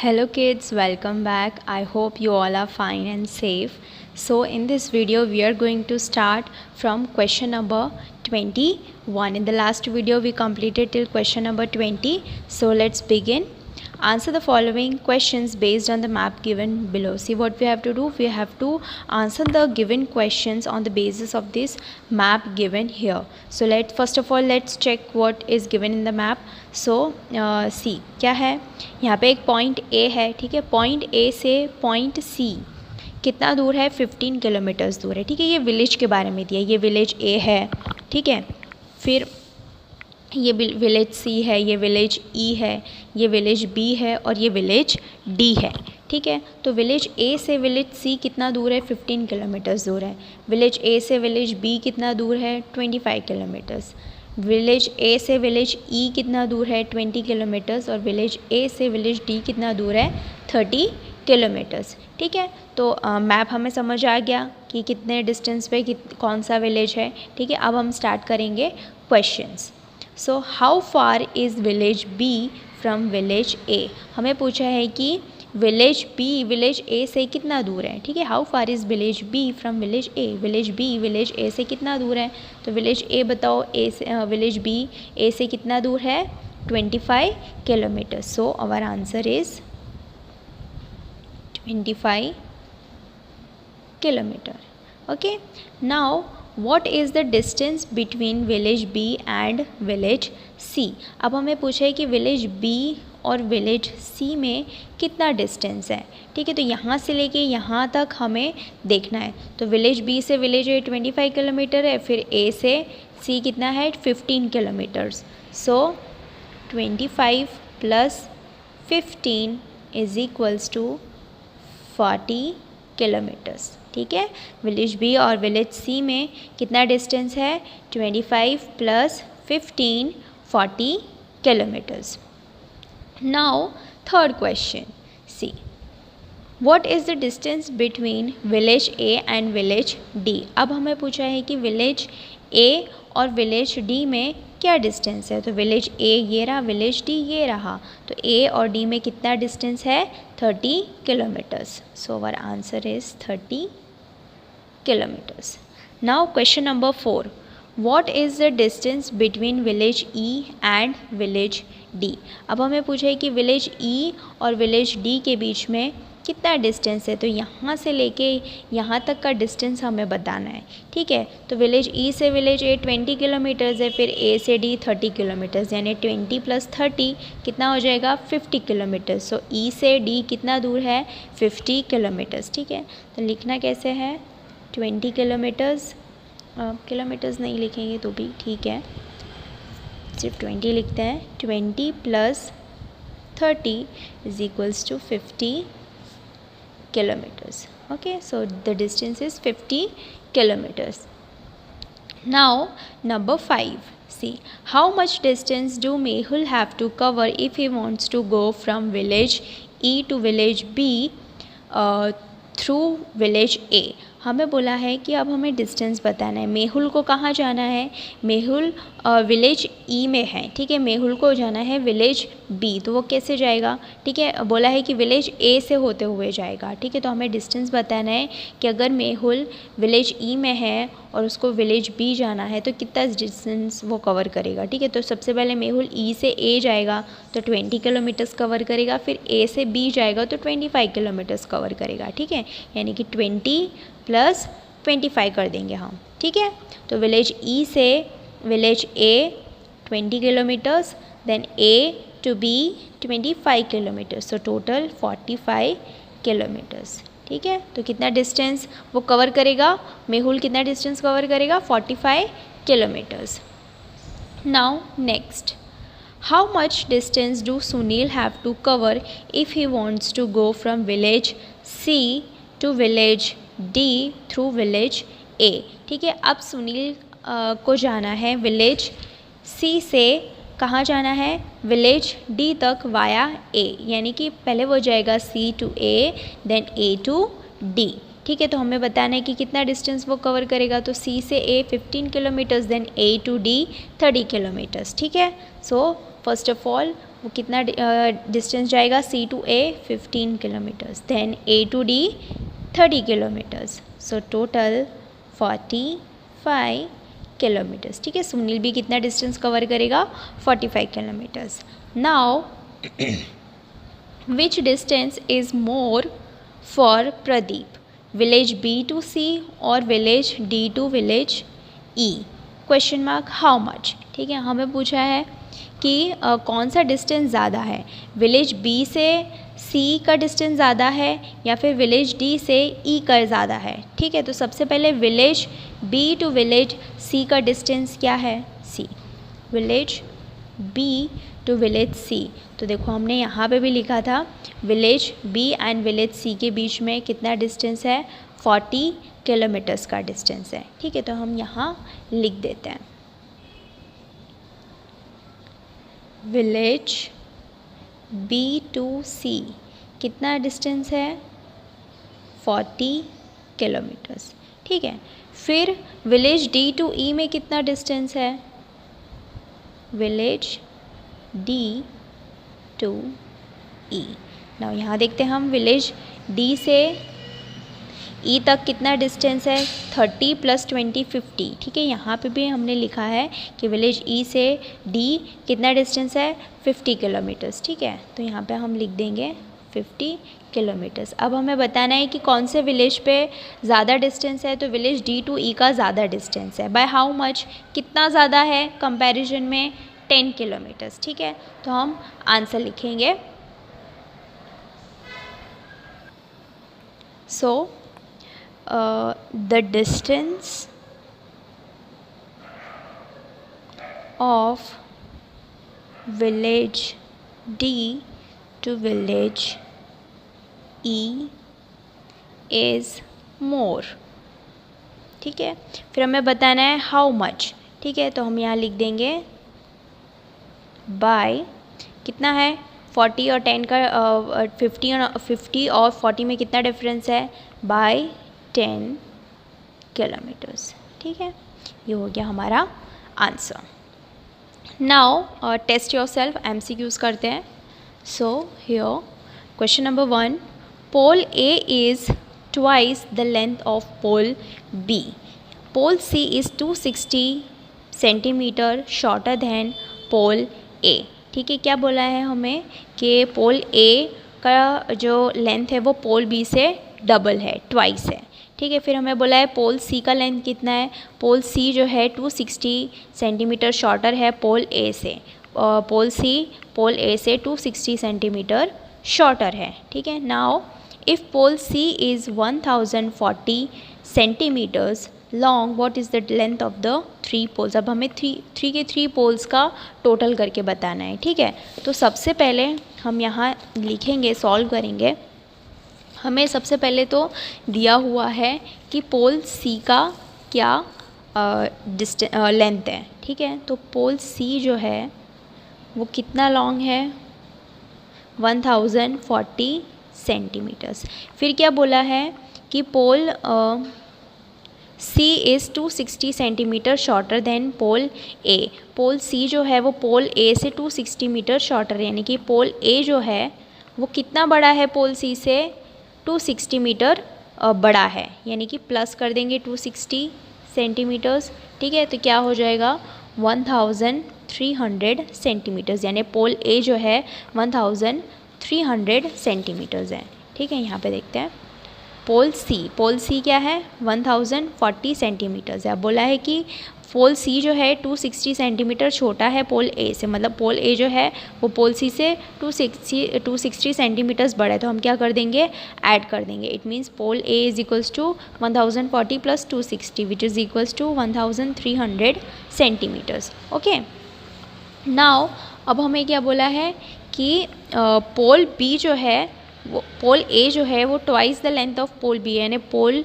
Hello kids, welcome back. I hope you all are fine and safe. So in this video we are going to start from question number 21. In the last video we completed till question number 20. So let's begin. Answer the following questions based on the map given below. See what we have to do. We have to answer the given questions on the basis of this map given here. So first of all let's check what is given in the map. So see क्या है, यहाँ पे एक point A है, ठीक है. Point A से point C कितना दूर है? 15 किलोमीटर्स दूर है, ठीक है. ये विलेज के बारे में दिया, ये विलेज A है, ठीक है. फिर ये विलेज C है, ये विलेज E है, ये विलेज B है और ये विलेज D है, ठीक है. तो विलेज A से विलेज C कितना दूर है? 15 किलोमीटर्स दूर है. विलेज A से विलेज B कितना दूर है? 25 किलोमीटर्स. विलेज A से विलेज E कितना दूर है? 20 किलोमीटर्स. और विलेज A से विलेज D कितना दूर है? 30 किलोमीटर्स, ठीक है. तो मैप हमें समझ आ गया कि कितने डिस्टेंस पे कौन सा विलेज है, ठीक है. अब हम स्टार्ट करेंगे questions. So how far is village B from village A. हमें पूछा है कि विलेज B विलेज A से कितना दूर है, ठीक है. How far is village B from village A. Village B village A से कितना दूर है? तो विलेज A बताओ, A से विलेज B A से कितना दूर है? 25 kilometre. So our answer is 25 kilometre. Okay. Now what is the distance between village B and village C. अब हमें पूछा है कि विलेज B और विलेज C में कितना डिस्टेंस है, ठीक है. तो यहाँ से लेके यहाँ तक हमें देखना है. तो विलेज B से विलेज A 25 किलोमीटर है, फिर A से C कितना है? 15 kilometres. So 25 plus 15 is equals to 40 kilometres, ठीक है. विलेज B और विलेज C में कितना डिस्टेंस है? 25 plus 15 40 kilometres. Now third question. See what is the distance between village A and village D. अब हमें पूछा है कि विलेज A और विलेज D में क्या डिस्टेंस है. तो विलेज A ये रहा, विलेज D ये रहा. तो A और D में कितना डिस्टेंस है? 30 kilometres. So our answer is 30 kilometers. Now question number 4. What is the distance between village E and village D. अब हमें पूछा है कि विलेज E और विलेज D के बीच में कितना डिस्टेंस है. तो यहाँ से लेके यहाँ तक का डिस्टेंस हमें बताना है, ठीक है. तो विलेज E से विलेज A 20 किलोमीटर्स है, फिर A से D 30 किलोमीटर्स, यानी 20 प्लस 30 कितना हो जाएगा? 50 किलोमीटर्स. सो E से D कितना दूर है? 50 किलोमीटर्स, ठीक है. तो लिखना कैसे है? 20 किलोमीटर्स. किलोमीटर्स नहीं लिखेंगे तो भी ठीक है, सिर्फ 20 लिखते हैं. 20 plus 30 is equals to 50 kilometers. Okay, so the distance is 50 kilometers. Now number 5. See how much distance do Mehul have to cover if he wants to go from village E to village B through village A. हमें बोला है कि अब हमें distance बताना है. मेहुल को कहाँ जाना है? मेहुल विलेज E में है, ठीक है. मेहुल को जाना है विलेज B. तो वो कैसे जाएगा? ठीक है, बोला है कि विलेज A से होते हुए जाएगा, ठीक है. तो हमें डिस्टेंस बताना है कि अगर मेहुल विलेज E में है और उसको विलेज B जाना है तो कितना डिस्टेंस वो कवर करेगा, ठीक है. तो सबसे पहले मेहुल E से A जाएगा तो 20 किलोमीटर्स कवर करेगा, फिर A से B जाएगा तो 25 किलोमीटर्स कवर करेगा, ठीक है. यानी कि 20 प्लस 25 कर देंगे हम, ठीक है. तो विलेज E से village A 20 kilometres, then A to B 25 kilometres. So total 45 kilometres, ठीक है. तो कितना डिस्टेंस वो कवर करेगा? मेहुल कितना डिस्टेंस कवर करेगा? 45 kilometres. Now next, how much distance do Sunil have to cover if he wants to go from village C to village D through village A, ठीक है. अब सुनील को जाना है विलेज C से कहाँ जाना है? विलेज D तक वाया A, यानी कि पहले वो जाएगा C to A then A to D, ठीक है. तो हमें बताना है कि कितना डिस्टेंस वो कवर करेगा. तो C से A 15 kilometres, then A to D 30 kilometres, ठीक है. सो फर्स्ट ऑफ ऑल वो कितना डिस्टेंस जाएगा, C to A 15 kilometres, then A to D 30 kilometres, so total 45 kilometres. ठीक है, सुनील भी कितना डिस्टेंस कवर करेगा, 45 kilometres. Now which distance is more for Pradeep, village B to C और village D to village E, question mark, how much. ठीक है, हमें पूछा है कि कौन सा डिस्टेंस ज़्यादा है, विलेज B से C का डिस्टेंस ज़्यादा है या फिर विलेज D से E का ज़्यादा है। ठीक है, तो सबसे पहले village B to village C का डिस्टेंस क्या है, C, village B to village C। तो देखो हमने यहाँ पे भी लिखा था village B and village C के बीच में कितना डिस्टेंस है, 40 किलोमीटर्स का डिस्टेंस है। ठीक है, तो हम यहाँ लिख देते हैं विलेज B टू C कितना डिस्टेंस है, 40 किलोमीटर्स। ठीक है, फिर विलेज D टू E में कितना डिस्टेंस है, village D to E। Now यहाँ देखते हैं हम विलेज D से E तक कितना डिस्टेंस है, 30 + 20 50। ठीक है, यहाँ पे भी हमने लिखा है कि विलेज E से D कितना डिस्टेंस है, 50 किलोमीटर्स। ठीक है, तो यहाँ पे हम लिख देंगे 50 किलोमीटर्स। अब हमें बताना है कि कौन से विलेज पे ज़्यादा डिस्टेंस है, तो विलेज D टू E का ज़्यादा डिस्टेंस है, बाय हाउ मच, कितना ज़्यादा है कंपैरिजन में, 10 किलोमीटर्स। ठीक है, तो हम आंसर लिखेंगे, सो the distance of village D to village E is more। ठीक है, फिर हमें बताना है हाउ मच। ठीक है, तो हम यहाँ लिख देंगे बाय, कितना है 40 और 10 का 50 और 40 में कितना डिफरेंस है, बाय 10 किलोमीटर्स। ठीक है, ये हो गया हमारा answer. Now test yourself, MCQs करते हैं। So here question number 1, pole A is twice the length of pole B, pole C is 260 centimetre shorter than pole A। ठीक है, क्या बोला है हमें कि पोल A का जो लेंथ है वो पोल B से डबल है, ट्वाइस है। ठीक है, फिर हमें बोला है पोल C का लेंथ कितना है, पोल C जो है 260 सेंटीमीटर शॉर्टर है पोल A से, पोल C पोल A से 260 सेंटीमीटर शॉर्टर है। ठीक है, now if pole C is 1040 centimetres long, what is the length of the 3 poles. अब हमें थ्री के 3 पोल्स का टोटल करके बताना है। ठीक है, तो सबसे पहले हम यहाँ लिखेंगे, सॉल्व करेंगे। हमें सबसे पहले तो दिया हुआ है कि पोल C का क्या लेंथ है। ठीक है, तो पोल C जो है वो कितना लॉन्ग है, 1040 सेंटीमीटर्स। फिर क्या बोला है कि pole C is 260 centimetre shorter than pole A, pole C जो है वो पोल A से 260 मीटर शॉर्टर है, यानी कि पोल A जो है वो कितना बड़ा है पोल C से, 260 मीटर बड़ा है, यानी कि प्लस कर देंगे 260 सेंटीमीटर्स। ठीक है, तो क्या हो जाएगा 1300 सेंटीमीटर्स, यानी पोल A जो है 1300 सेंटीमीटर्स है। ठीक है, यहाँ पे देखते हैं पोल C क्या है, 1040 सेंटीमीटर्स है। अब बोला है कि पोल C जो है 260 सेंटीमीटर छोटा है पोल A से, मतलब पोल A जो है वो पोल C से 260 सेंटीमीटर्स बड़ा है, तो हम क्या कर देंगे, ऐड कर देंगे। It means pole A is equals to 1040 + 260 which is equals to 1300 centimetres. Okay, now अब हमें क्या बोला है कि पोल B जो है वो पोल A जो है वो twice the length of pole B, यानी पोल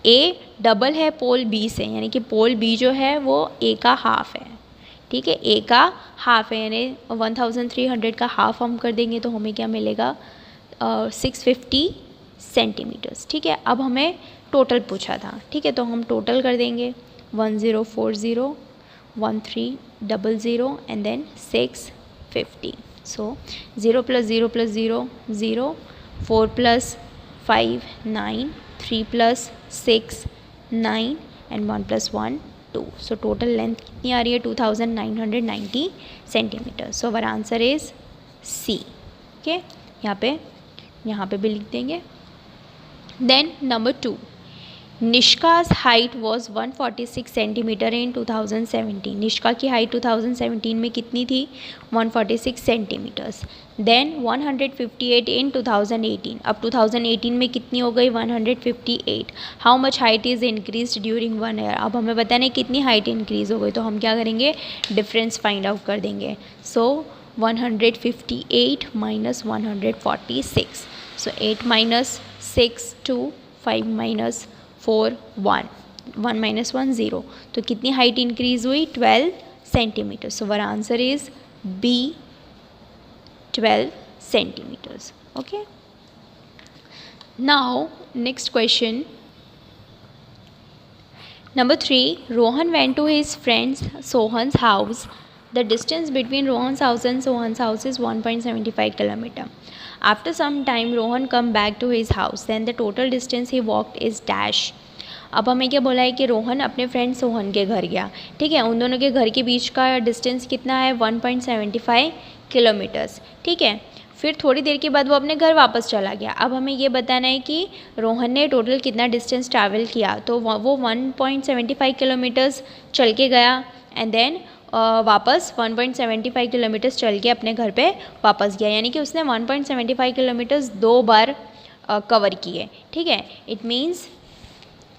A डबल है पोल B से, यानी कि पोल B जो है वो A का हाफ है। ठीक है, A का हाफ है, यानी 1300 का हाफ हम कर देंगे तो हमें क्या मिलेगा, 650 सेंटीमीटर्स। ठीक है, अब हमें टोटल पूछा था। ठीक है, तो हम टोटल कर देंगे 1040, 1300 and then 650। So 0 + 0 + 0 0, 4 + 5 9, 3 + 6 9 and 1 + 1 2. So total length कितनी आ रही है 2990 centimeter. So our answer is C. Okay, यहाँ पे भी लिख देंगे. Then number 2, Nishka's height was 146 centimeter in 2017. Nishka की हाइट 2017 में कितनी थी 146 सेंटीमीटर्स. देन 158 इन 2018. अब 2018 में कितनी हो गई 158. How much height is increase during 1 year. अब हमें बताना है कितनी हाइट इंक्रीज हो गई, तो हम क्या करेंगे डिफरेंस फाइंड आउट कर देंगे. सो 158 - 146. सो 8 - 6 2, 5 - 4 1, 1 - 1 0. तो कितनी हाइट इंक्रीज हुई 12 centimetre. So our answer is B 12 centimetres. Okay, now next question number 3. Rohan went to his friend Sohan's house. The distance between Rohan's house and Sohan's house is 1.75 km. After some time Rohan come back to his house. Then the total distance he walked is dash. अब हमें क्या बोला है कि रोहन अपने friend Sohan के घर गया. ठीक है, उन दोनों के घर के बीच का डिस्टेंस कितना है 1.75 किलोमीटर्स. ठीक है, फिर थोड़ी देर के बाद वो अपने घर वापस चला गया. अब हमें ये बताना है कि रोहन ने टोटल कितना डिस्टेंस ट्रैवल किया. तो वो 1.75 किलोमीटर्स चल के गया एंड देन वापस 1.75 किलोमीटर्स चल के अपने घर पे वापस गया. यानी कि उसने 1.75 किलोमीटर्स 2 बार कवर किए. ठीक है, इट मीन्स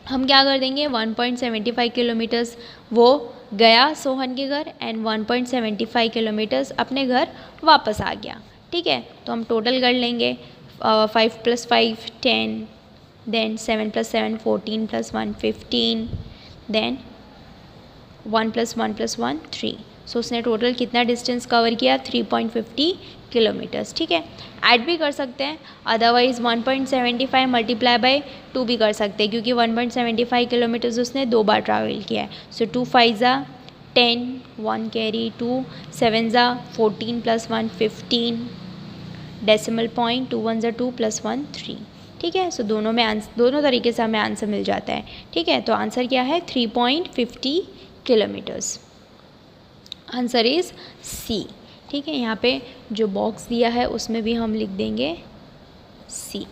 हम क्या कर देंगे 1.75 किलोमीटर्स वो गया सोहन के घर एंड 1.75 किलोमीटर्स अपने घर वापस आ गया. ठीक है, तो हम टोटल कर लेंगे 5 + 5 10, देन 7 + 7 14 + 1 15, देन 1 + 1 + 1 3. सो उसने टोटल कितना डिस्टेंस कवर किया 3.50 किलोमीटर्स. ठीक है, ऐड भी कर सकते हैं, अदरवाइज़ 1.75 × 2 भी कर सकते हैं क्योंकि 1.75 किलोमीटर्स उसने 2 बार ट्रैवल किया है. सो 2 5 = 10, 1 कैरी 2, 7 = 14 + 1 15, डेसिमल पॉइंट 2 1 = 2 + 1 3. ठीक है, सो दोनों तरीके से हमें आंसर मिल जाता है. ठीक है, तो आंसर क्या है 3.50 किलोमीटर्स. आंसर इज़ सी. ठीक है, यहाँ पे जो बॉक्स दिया है उसमें भी हम लिख देंगे C.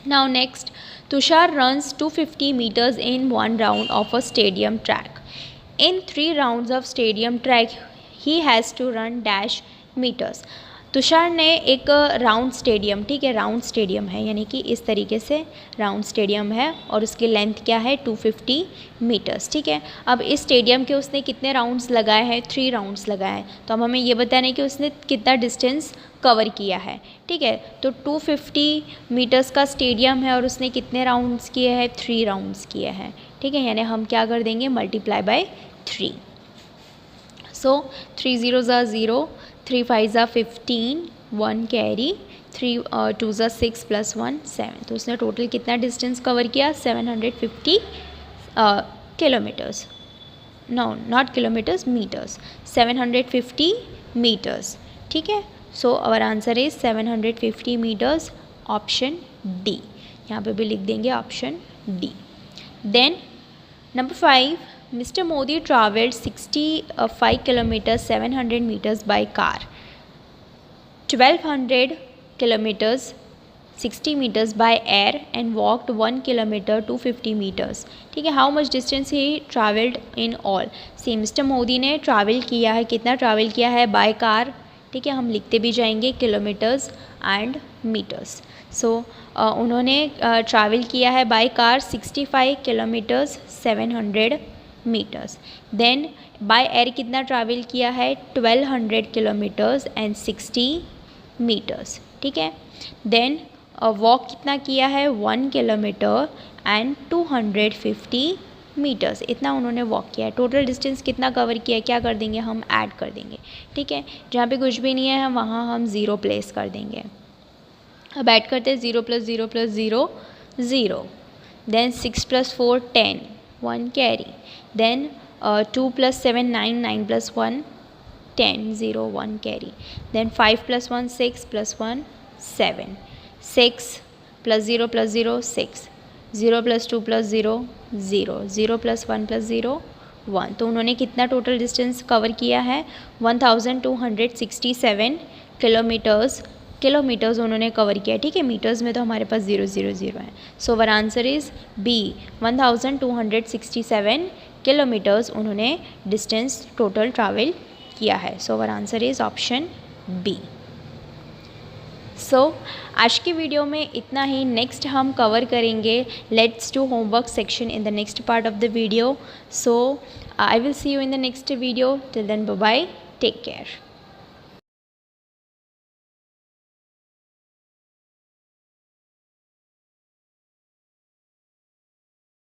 Now next, Tushar runs 250 meters in 1 round of a stadium track. In 3 rounds of stadium track he has to run dash meters. Tushar ने एक राउंड स्टेडियम, ठीक है राउंड स्टेडियम है यानी कि इस तरीके से राउंड स्टेडियम है और उसकी लेंथ क्या है 250 मीटर्स. ठीक है, अब इस स्टेडियम के उसने कितने राउंड्स लगाए हैं 3 राउंड्स लगाए हैं. तो अब हमें ये बताना है कि उसने कितना डिस्टेंस कवर किया है. ठीक है, तो 250 मीटर्स का स्टेडियम है और उसने कितने राउंड्स किए हैं 3 राउंड्स किए हैं. ठीक है, यानी हम क्या कर देंगे × 3. सो 3 0s are 0, 3 5s are 15, 1 carry 3 2s are 6 + 1 7. तो उसने टोटल कितना डिस्टेंस कवर किया 750 kilometres. No not kilometres, metres. 750 metres. ठीक है, so our answer is 750 metres. Option D. यहाँ पे भी लिख देंगे option D. Then number 5, Mr. Modi travelled 65 kilometers 700 meters by car, 1200 kilometers 60 meters by air and walked 1 kilometer 250 meters. ठीक है, how much distance he travelled in all. See mister Modi ने travel किया है, कितना ट्रैवल किया है बाय कार. ठीक है, हम लिखते भी जाएंगे किलोमीटर्स एंड मीटर्स. सो उन्होंने ट्रैवल किया है by car 65 kilometres 700 metres. Then by air कितना ट्रैवल किया है 1200 किलोमीटर्स एंड 60 मीटर्स. ठीक है, देन वॉक कितना किया है 1 किलोमीटर एंड 250 मीटर्स. इतना उन्होंने वॉक किया है. टोटल डिस्टेंस कितना कवर किया है क्या कर देंगे हम ऐड कर देंगे. ठीक है, जहाँ पे कुछ भी नहीं है वहाँ हम 0 प्लेस कर देंगे. अब ऐड करते हैं 0 + 0 + 0 0, then 6 + 4 10, 1 carry, then 2 + 7 9, 9 + 1 10, 0, 1 carry. Then 5 plus 1 6 plus 1 7. 6 plus 0 plus 0 6. 0 plus 2 plus 0 0. 0 plus 1 plus 0 1. तो उन्होंने कितना टोटल डिस्टेंस कवर किया है? 1267 किलोमीटर्स उन्होंने कवर किया. ठीक है, मीटर्स में तो हमारे पास 0 0 0 है. So our answer is B. 1267 kilometers उन्होंने डिस्टेंस टोटल ट्रैवल किया है. So our answer is option B. So आज की वीडियो में इतना ही. नेक्स्ट हम कवर करेंगे let's do homework section in the next part of the video. So I will see you in the next video. Till then bye bye, take care.